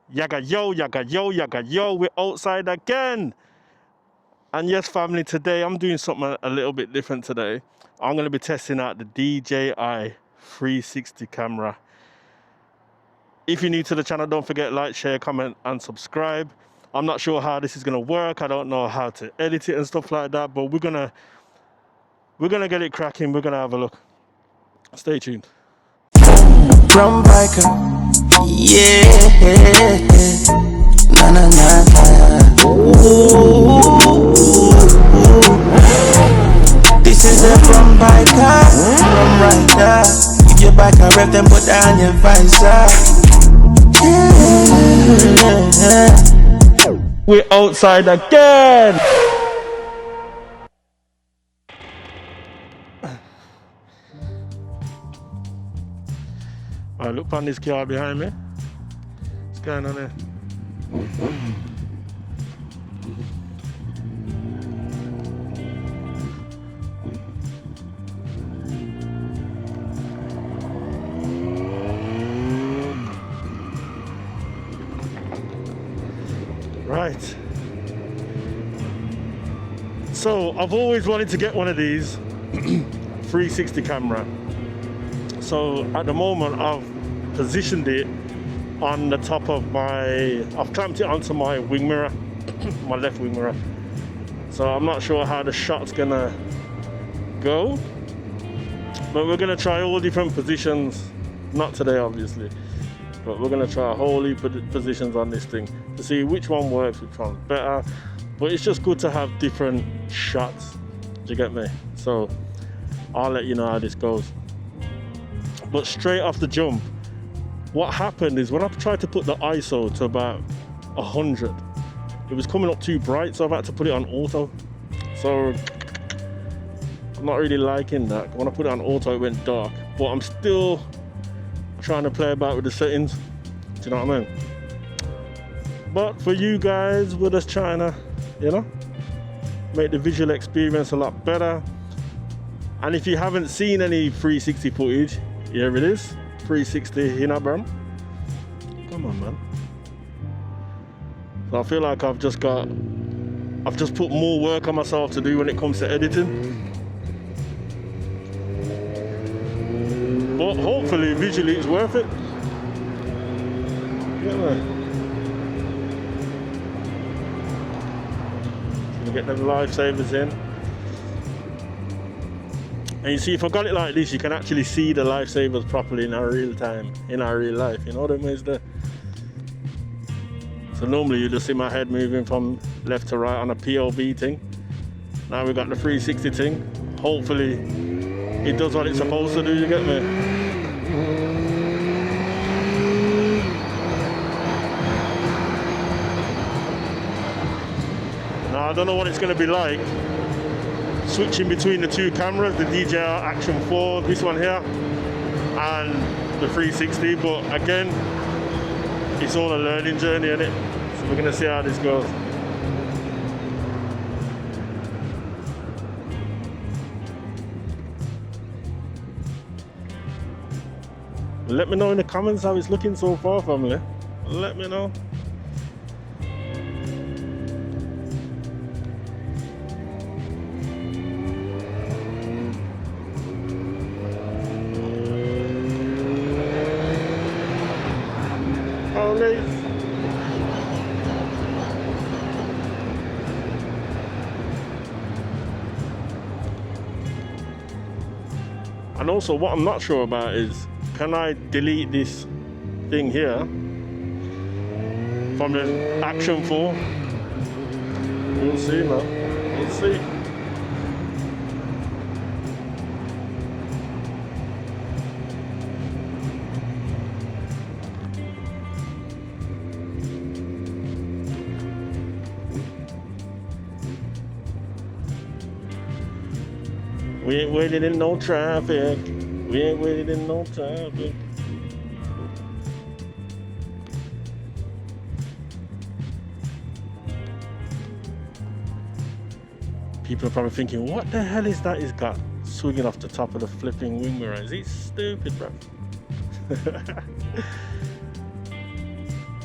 Yaga yo, yaga yo, yaga yo, we're outside again. And yes, family, today I'm doing something a little bit different today. I'm going to be testing out the DJI 360 camera. If you're new to the channel, don't forget like, share, comment and subscribe. I'm not sure how this is going to work. I don't know how to edit it and stuff like that, but we're gonna get it cracking. We're going to have a look. Stay tuned. From biker, yeah, na na na na. Ooh. This is a from biker, from rider. If your bike a wreck, then put down your visor. Yeah. We're outside again. Alright, look on this car behind me. What's going on there? Right. So I've always wanted to get one of these 360 camera. So at the moment I've positioned it on the top of I've clamped it onto my wing mirror, my left wing mirror. So I'm not sure how the shot's gonna go, but we're gonna try all different positions. Not today, obviously, but we're gonna try a whole heap of positions on this thing to see which one works, which one's better. But it's just good to have different shots. Do you get me? So I'll let you know how this goes. But straight off the jump, what happened is when I tried to put the ISO to about 100, it was coming up too bright, so I've had to put it on auto. So I'm not really liking that. When I put it on auto, it went dark. But I'm still trying to play about with the settings. Do you know what I mean? But for you guys, we're just trying to, make the visual experience a lot better. And if you haven't seen any 360 footage, here it is, 360 Bram. Come on, man. So I feel like I've just put more work on myself to do when it comes to editing. But hopefully visually it's worth it. Yeah. Get them lifesavers in, and you see, if I got it like this, you can actually see the lifesavers properly in our real time, in our real life. You know what I mean? So normally you just see my head moving from left to right on a POV thing. Now we've got the 360 thing. Hopefully it does what it's supposed to do. You get me? Now I don't know what it's going to be like switching between the two cameras, the DJI Action 4, this one here, and the 360, but again, it's all a learning journey, isn't it? So we're going to see how this goes. Let me know in the comments how it's looking so far, family. Let me know. And also what I'm not sure about is, can I delete this thing here from the Action 4? We'll see, man. We'll see. We ain't waiting in no traffic. We ain't waiting in no traffic. People are probably thinking, what the hell is that he's got swinging off the top of the flipping wing mirror? Is he stupid, bro?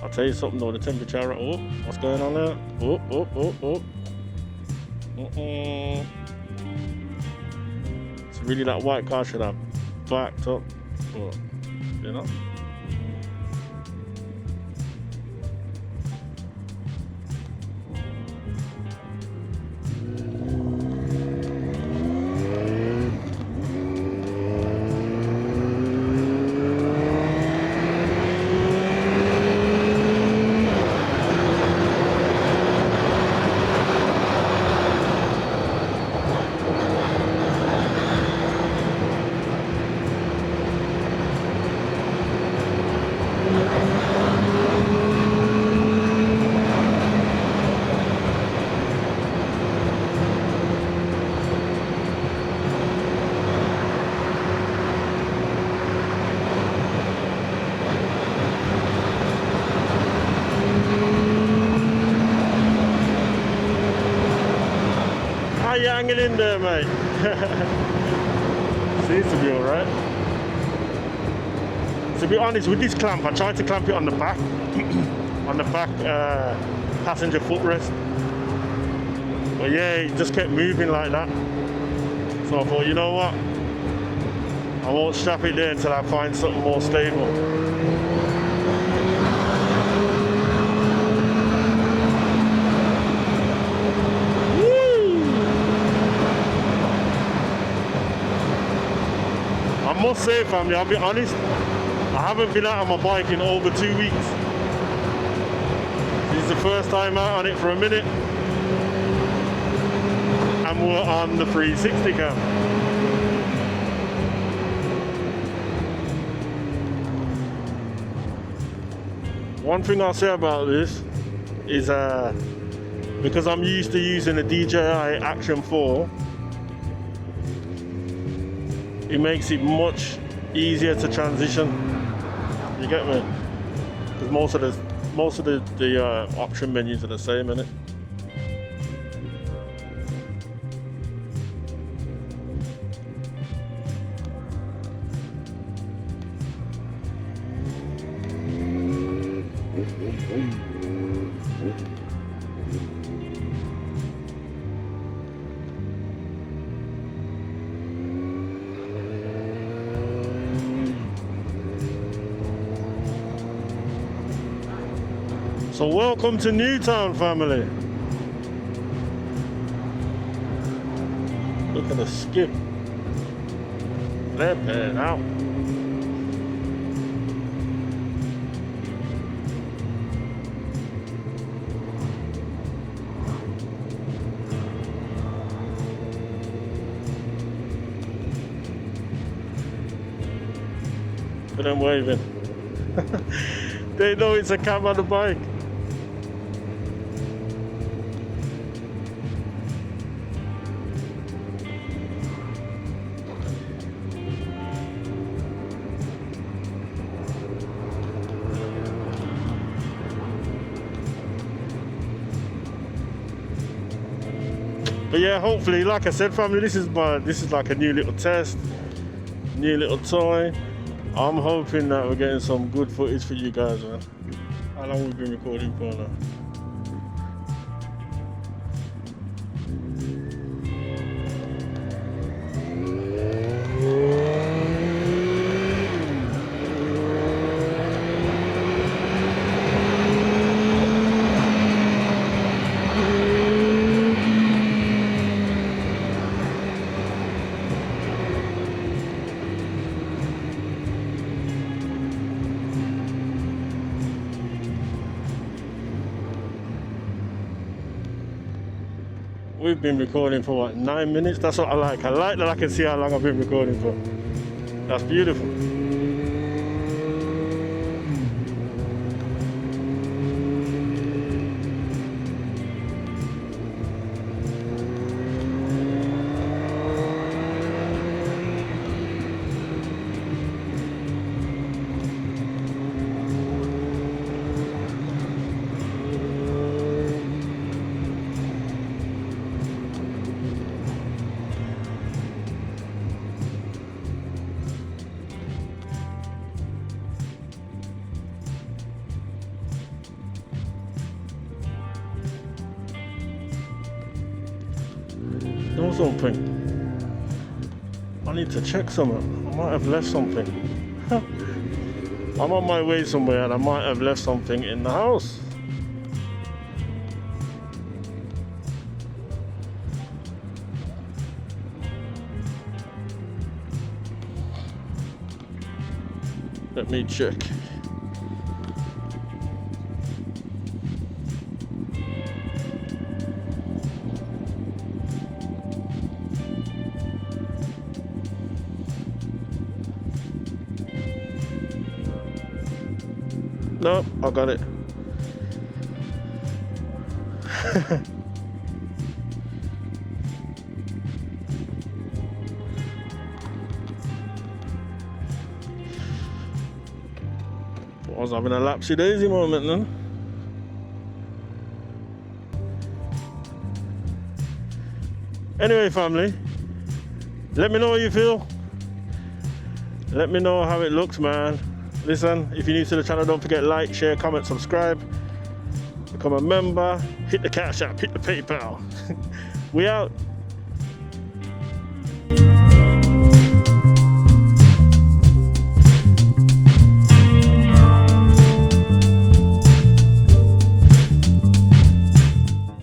I'll tell you something though, the temperature, oh, what's going on there? Oh. It's really that white car should have backed up, but, you know. How you hanging in there, mate? Seems to be alright. To be honest, with this clamp, I tried to clamp it on the back, on the back passenger footrest. But yeah, it just kept moving like that. So I thought, you know what? I won't strap it there until I find something more stable. I must say, family, I'll be honest, I haven't been out on my bike in over 2 weeks. This is the first time out on it for a minute. And we're on the 360 cam. One thing I'll say about this is because I'm used to using a DJI Action 4, it makes it much easier to transition. You get me? Because most of the option menus are the same, innit? So welcome to Newtown, family. Look at the skip. Flipping out. Look at them waving. They know it's a cam on the bike. But yeah, hopefully, like I said, family, this is like a new little test, new little toy. I'm hoping that we're getting some good footage for you guys, man. How long have we been recording for now? We've been recording for what, 9 minutes? That's what I like. I like that I can see how long I've been recording for. That's beautiful. know something? I need to check something. I might have left something. I'm on my way somewhere and I might have left something in the house. Let me check. Nope, I got it. I was having a lapsy daisy moment then. Anyway, family, let me know what you feel. Let me know how it looks, man. Listen, if you're new to the channel, don't forget like, share, comment, subscribe, become a member, hit the cash app, hit the PayPal. We out.